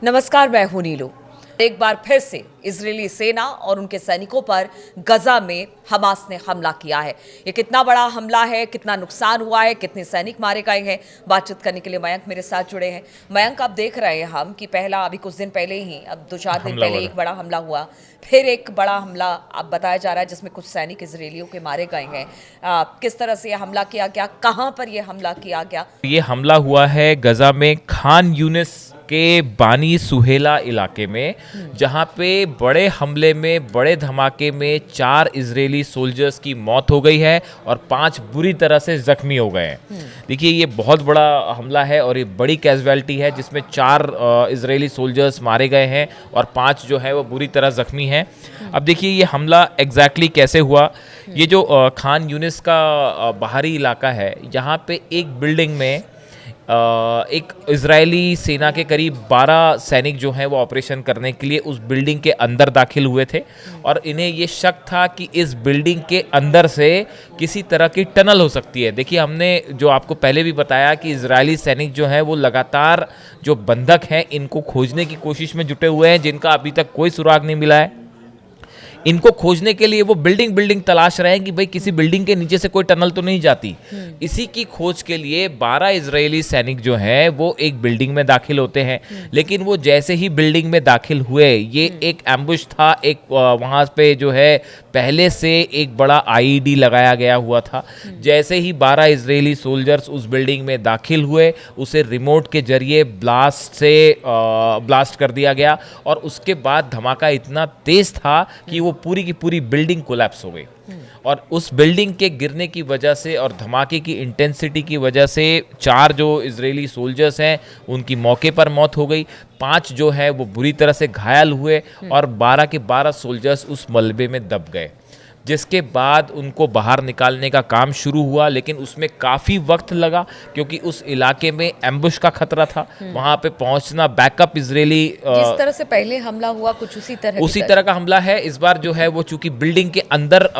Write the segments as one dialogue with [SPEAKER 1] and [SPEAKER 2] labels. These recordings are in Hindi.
[SPEAKER 1] नमस्कार, मैं हूं नीलू। एक बार फिर से इजरायली सेना और उनके सैनिकों पर गजा में हमास ने हमला किया है। ये कितना बड़ा हमला है, कितना नुकसान हुआ है, कितने सैनिक मारे गए हैं, बातचीत करने के लिए मयंक मेरे साथ जुड़े हैं। मयंक, आप देख रहे हैं हम कि पहला अभी कुछ दिन पहले ही, अब 2-4 दिन पहले एक बड़ा हमला हुआ, फिर एक बड़ा हमला अब बताया जा रहा है जिसमें कुछ सैनिक इजरायलियों के मारे गए हैं। किस तरह से यह हमला किया गया, कहां पर यह हमला किया गया?
[SPEAKER 2] ये हमला हुआ है गजा में खान यूनिस के बानी सुहेला इलाके में, जहां पे बड़े हमले में, बड़े धमाके में 4 इजरायली सोल्जर्स की मौत हो गई है और 5 बुरी तरह से जख्मी हो गए हैं। देखिए, ये बहुत बड़ा हमला है और ये बड़ी कैजुअलिटी है जिसमें 4 इजरायली सोल्जर्स मारे गए हैं और 5 जो है वो बुरी तरह जख्मी हैं। अब देखिए, ये हमला एग्जैक्टली कैसे हुआ। ये जो खान यूनिस का बाहरी इलाका है, यहाँ पे एक बिल्डिंग में एक इजरायली सेना के करीब 12 सैनिक जो हैं वो ऑपरेशन करने के लिए उस बिल्डिंग के अंदर दाखिल हुए थे और इन्हें ये शक था कि इस बिल्डिंग के अंदर से किसी तरह की टनल हो सकती है। देखिए, हमने जो आपको पहले भी बताया कि इजरायली सैनिक जो हैं वो लगातार जो बंधक हैं इनको खोजने की कोशिश में जुटे हुए हैं, जिनका अभी तक कोई सुराग नहीं मिला है। इनको खोजने के लिए वो बिल्डिंग तलाश रहे हैं कि भाई किसी बिल्डिंग के नीचे से कोई टनल तो नहीं जाती। इसी की खोज के लिए 12 इजरायली सैनिक जो हैं वो एक बिल्डिंग में दाखिल होते हैं। लेकिन वो जैसे ही बिल्डिंग में दाखिल हुए, ये एक एम्बुश था, एक वहाँ पे जो है पहले से एक बड़ा आईईडी लगाया गया हुआ था। जैसे ही 12 इजरायली सोल्जर्स उस बिल्डिंग में दाखिल हुए, उसे रिमोट के जरिए ब्लास्ट कर दिया गया और उसके बाद धमाका इतना तेज था कि वो पूरी की पूरी बिल्डिंग कोलैप्स हो गई। और उस बिल्डिंग के गिरने की वजह से और धमाके की इंटेंसिटी की वजह से 4 जो इजरायली सोल्जर्स हैं उनकी मौके पर मौत हो गई, 5 जो है वो बुरी तरह से घायल हुए और 12 के 12 सोल्जर्स उस मलबे में दब गए। जिसके बाद उनको बाहर निकालने का काम शुरू हुआ, लेकिन उसमें काफ़ी वक्त लगा क्योंकि उस इलाके में एम्बुश का खतरा था। वहाँ पे पहुँचना, बैकअप इजरायली
[SPEAKER 1] जिस तरह से पहले हमला हुआ कुछ उसी
[SPEAKER 2] तरह का हमला है। इस बार जो है वो चूंकि बिल्डिंग के अंदर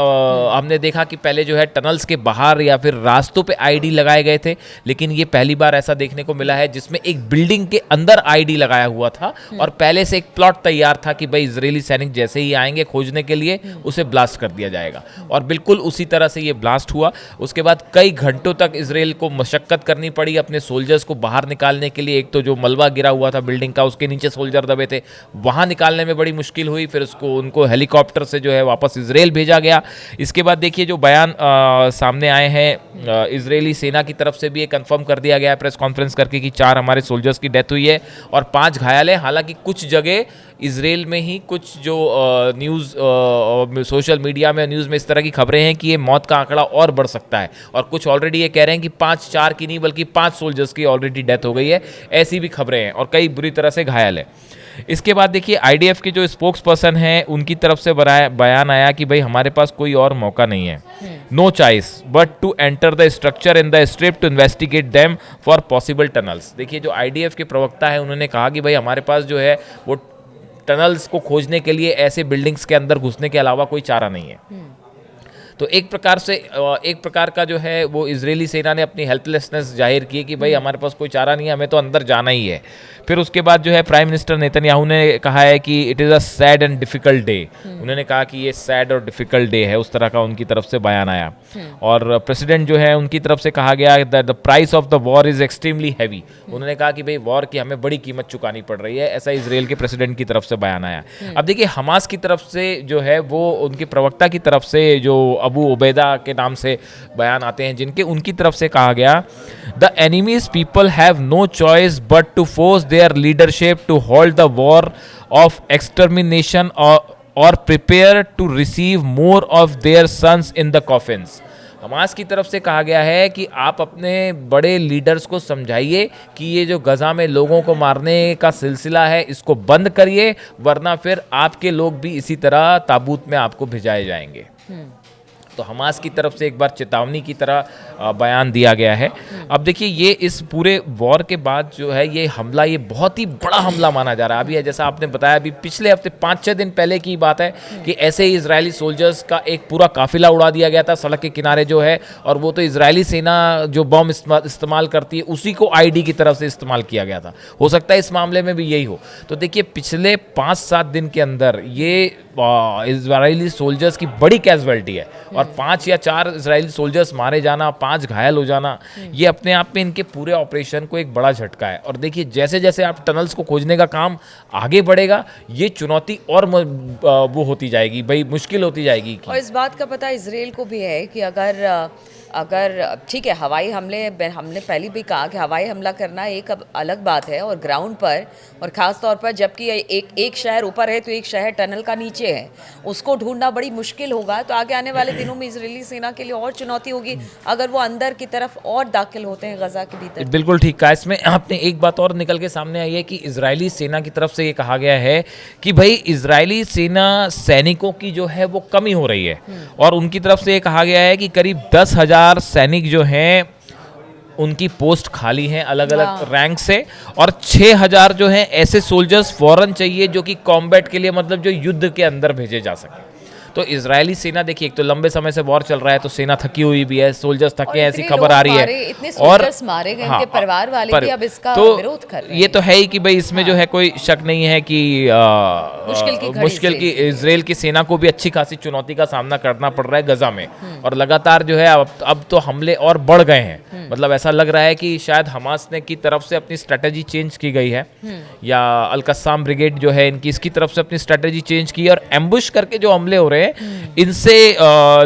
[SPEAKER 2] हमने देखा कि पहले जो है टनल्स के बाहर या फिर रास्तों पे आईडी लगाए गए थे, लेकिन ये पहली बार ऐसा देखने को मिला है जिसमें एक बिल्डिंग के अंदर आईडी लगाया हुआ था और पहले से एक प्लॉट तैयार था कि भाई इजरायली सैनिक जैसे ही आएंगे खोजने के लिए उसे ब्लास्ट कर दिया जाएगा। और बिल्कुल उसी तरह से ये ब्लास्ट हुआ। उसके बाद कई घंटों तक इजराइल को मशक्कत करनी पड़ी अपने सोल्जर्स को बाहर निकालने के लिए। एक तो जो मलबा गिरा हुआ था बिल्डिंग का, उसके नीचे सोल्जर दबे थे, वहां निकालने में बड़ी मुश्किल हुई। फिर उनको हेलीकॉप्टर से जो है वापस इजराइल भेजा गया। इसके बाद देखिए जो बयान सामने आए हैं इजरायली सेना की तरफ से भी ये कंफर्म कर दिया गया है प्रेस कॉन्फ्रेंस करके कि 4 हमारे सोल्जर्स की डेथ हुई है और 5 घायल हैं। हालांकि कुछ जगह इजराइल में ही कुछ जो न्यूज़ सोशल मीडिया में न्यूज़ में इस तरह की खबरें हैं कि ये मौत का आंकड़ा और बढ़ सकता है और कुछ ऑलरेडी ये कह रहे हैं कि 4 की नहीं बल्कि 5 सोल्जर्स की ऑलरेडी डेथ हो गई है। ऐसी भी खबरें हैं और कई बुरी तरह से घायल है। इसके बाद देखिए आईडीएफ के जो स्पोक्स पर्सन हैं उनकी तरफ से बयान आया कि भाई हमारे पास कोई और मौका नहीं है, no choice but to enter the structure in the strip to investigate them for possible tunnels. देखिए जो आईडीएफ के प्रवक्ता है उन्होंने कहा कि भाई हमारे पास जो है वो टनल्स को खोजने के लिए ऐसे बिल्डिंग्स के अंदर घुसने के अलावा कोई चारा नहीं है। तो एक प्रकार का जो है वो इजरायली सेना ने अपनी हेल्पलेसनेस जाहिर की कि भाई हमारे पास कोई चारा नहीं है, हमें तो अंदर जाना ही है। फिर उसके बाद जो है प्राइम मिनिस्टर नेतन्याहू ने कहा है कि it is a sad and difficult day. उन्होंने कहा कि ये सैड और डिफिकल्ट डे है, उस तरह का उनकी तरफ से बयान आया। और प्रेसिडेंट जो है उनकी तरफ से कहा गया that the price of the war is extremely heavy. उन्होंने कहा कि भाई वॉर की हमें बड़ी कीमत चुकानी पड़ रही है, ऐसा इजराइल के प्रेसिडेंट की तरफ से बयान आया। अब देखिए हमास की तरफ से जो है वो उनके प्रवक्ता की तरफ से जो अबू उबैदा के नाम से बयान आते हैं जिनके, उनकी तरफ से कहा गया the enemy's people have no choice but to force their leadership to hold the war of extermination और prepare to receive more of their sons in the coffins. Hamas की तरफ से कहा गया है कि आप अपने बड़े लीडर्स को समझाइए कि ये जो गजा में लोगों को मारने का सिलसिला है इसको बंद करिए, वरना फिर आपके लोग भी इसी तरह ताबूत में आपको भिजाए जाएंगे। तो हमास की तरफ से एक बार चेतावनी की तरह बयान दिया गया है। अब देखिए ये इस पूरे वॉर के बाद जो है ये हमला, ये बहुत ही बड़ा हमला माना जा रहा है। अभी है जैसा आपने बताया, अभी पिछले हफ्ते 5-6 दिन पहले की बात है कि ऐसे ही इजरायली सोल्जर्स का एक पूरा काफिला उड़ा दिया गया था सड़क के किनारे जो है, और वो तो इजरायली सेना जो बम इस्तेमाल करती है उसी को आईडी की तरफ से इस्तेमाल किया गया था। हो सकता है इस मामले में भी यही हो। तो देखिए पिछले 5-7 दिन के अंदर ये इजरायली सोल्जर्स की बड़ी कैजुअलिटी है, और 5 या 4 इजरायली सोल्जर्स मारे जाना, 5 घायल हो जाना, ये अपने आप में इनके पूरे ऑपरेशन को एक बड़ा झटका है। और देखिए जैसे जैसे आप टनल्स को खोजने का काम आगे बढ़ेगा, ये चुनौती और वो होती जाएगी भाई, मुश्किल होती जाएगी।
[SPEAKER 1] और इस बात का पता इसराइल को भी है कि अगर ठीक है, हवाई हमले, हमने पहले भी कहा कि हवाई हमला करना एक अब अलग बात है, और ग्राउंड पर, और ख़ास तौर पर जबकि एक शहर ऊपर है तो एक शहर टनल का नीचे है, उसको ढूंढना बड़ी मुश्किल होगा। तो आगे आने वाले दिनों में इजरायली सेना के लिए और चुनौती होगी अगर वो अंदर की तरफ और दाखिल होते हैं गजा के भीतर।
[SPEAKER 2] बिल्कुल ठीक कहा। इसमें आपने एक बात और निकल के सामने आई है कि इजरायली सेना की तरफ से ये कहा गया है कि भाई इजरायली सेना सैनिकों की जो है वो कमी हो रही है, और उनकी तरफ से ये कहा गया है कि करीब 10,000 सैनिक जो हैं उनकी पोस्ट खाली हैं अलग अलग रैंक से, और 6,000 जो हैं ऐसे सोल्जर्स फौरन चाहिए जो कि कॉम्बैट के लिए, मतलब जो युद्ध के अंदर भेजे जा सके। तो इजरायली सेना देखिए, एक तो लंबे समय से वॉर चल रहा है तो सेना थकी हुई भी है, सोल्जर्स थके हैं ऐसी खबर आ रही है,
[SPEAKER 1] इतने सोल्जर्स मारे गए, उनके परिवार वाले भी अब इसका विरोध कर रहे हैं।
[SPEAKER 2] ये तो है ही कि भाई इसमें जो है कोई शक नहीं है कि मुश्किल की इजराइल की सेना को भी अच्छी खासी चुनौती का सामना करना पड़ रहा है गजा में, और लगातार जो है अब तो हमले और बढ़ गए हैं। मतलब ऐसा लग रहा है कि शायद हमास ने की तरफ से अपनी स्ट्रेटेजी चेंज की गई है, या अल कस्साम ब्रिगेड जो है इनकी इसकी तरफ से अपनी स्ट्रेटेजी चेंज की, और एम्बुश करके जो हमले हो रहे हैं इनसे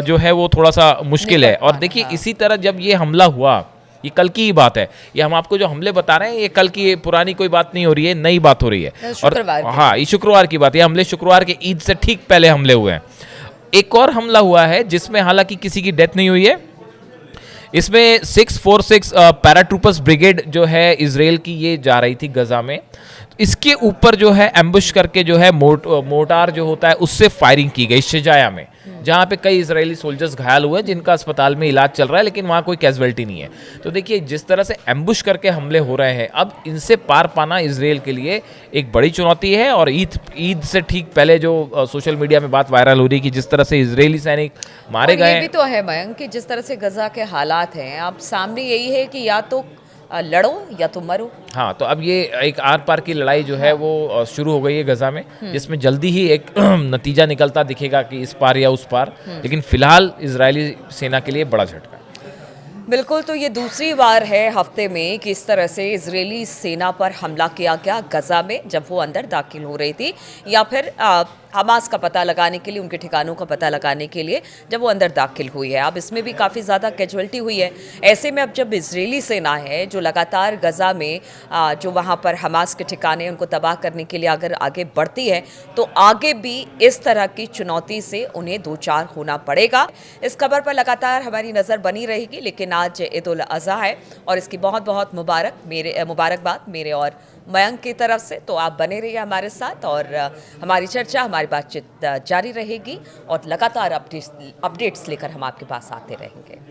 [SPEAKER 2] जो है वो थोड़ा सा मुश्किल है। और देखिए इसी तरह जब ये हमला हुआ, ये कल की ही बात है, ये हम आपको जो हमले बता रहे हैं ये कल की, पुरानी कोई बात नहीं हो रही है, नई बात हो रही है। और हाँ, ये शुक्रवार की बात है, हमले शुक्रवार के ईद से ठीक पहले हमले हुए हैं। एक और हमला हुआ है जिसमें हालांकि किसी की डेथ नहीं हुई है। इसमें 646 पैराट्रूपर्स ब्रिगेड जो है इजराइल की, ये जा रही थी गजा में, इसके ऊपर जो है एम्बुश करके जो है मोर्टार जो होता है उससे फायरिंग की गई शिजाया में, जहां पे कई इजरायली सोल्जर्स घायल हुए जिनका अस्पताल में इलाज चल रहा है, लेकिन वहां कोई कैजुअलिटी नहीं है। तो देखिए जिस तरह से एम्बुश करके हमले हो रहे हैं, अब इनसे पार पाना इजराइल के लिए एक बड़ी चुनौती है। और ईद से ठीक पहले जो सोशल मीडिया में बात वायरल हो रही है कि जिस तरह से इजरायली सैनिक मारे गए,
[SPEAKER 1] ये भी तो है मयंक कि जिस तरह से गजा के हालात हैं, अब सामने यही है कि या तो लड़ो या तो मरो।
[SPEAKER 2] हाँ, तो अब ये एक आर पार की लड़ाई जो है वो शुरू हो गई है गजा में, जिसमें जल्दी ही एक नतीजा निकलता दिखेगा कि इस पार या उस पार, लेकिन फिलहाल इजरायली सेना के लिए बड़ा झटका।
[SPEAKER 1] बिल्कुल, तो ये दूसरी बार है हफ्ते में कि इस तरह से इजरायली सेना पर हमला किया गया गजा में, जब वो अंदर दाखिल हो रही थी, या फिर हमास का पता लगाने के लिए, उनके ठिकानों का पता लगाने के लिए जब वो अंदर दाखिल हुई है। अब इसमें भी काफ़ी ज़्यादा कैजुअलिटी हुई है। ऐसे में अब जब इजरायली सेना है जो लगातार गजा में जो वहाँ पर हमास के ठिकाने उनको तबाह करने के लिए अगर आगे बढ़ती है, तो आगे भी इस तरह की चुनौती से उन्हें दो चार होना पड़ेगा। इस खबर पर लगातार हमारी नज़र बनी रहेगी, लेकिन आज ईद उल अज़हा है और इसकी बहुत बहुत मुबारकबाद मेरे और मयंक की तरफ से। तो आप बने रहिए हमारे साथ, और हमारी चर्चा, हमारी बातचीत जारी रहेगी, और लगातार अपडेट्स लेकर हम आपके पास आते रहेंगे।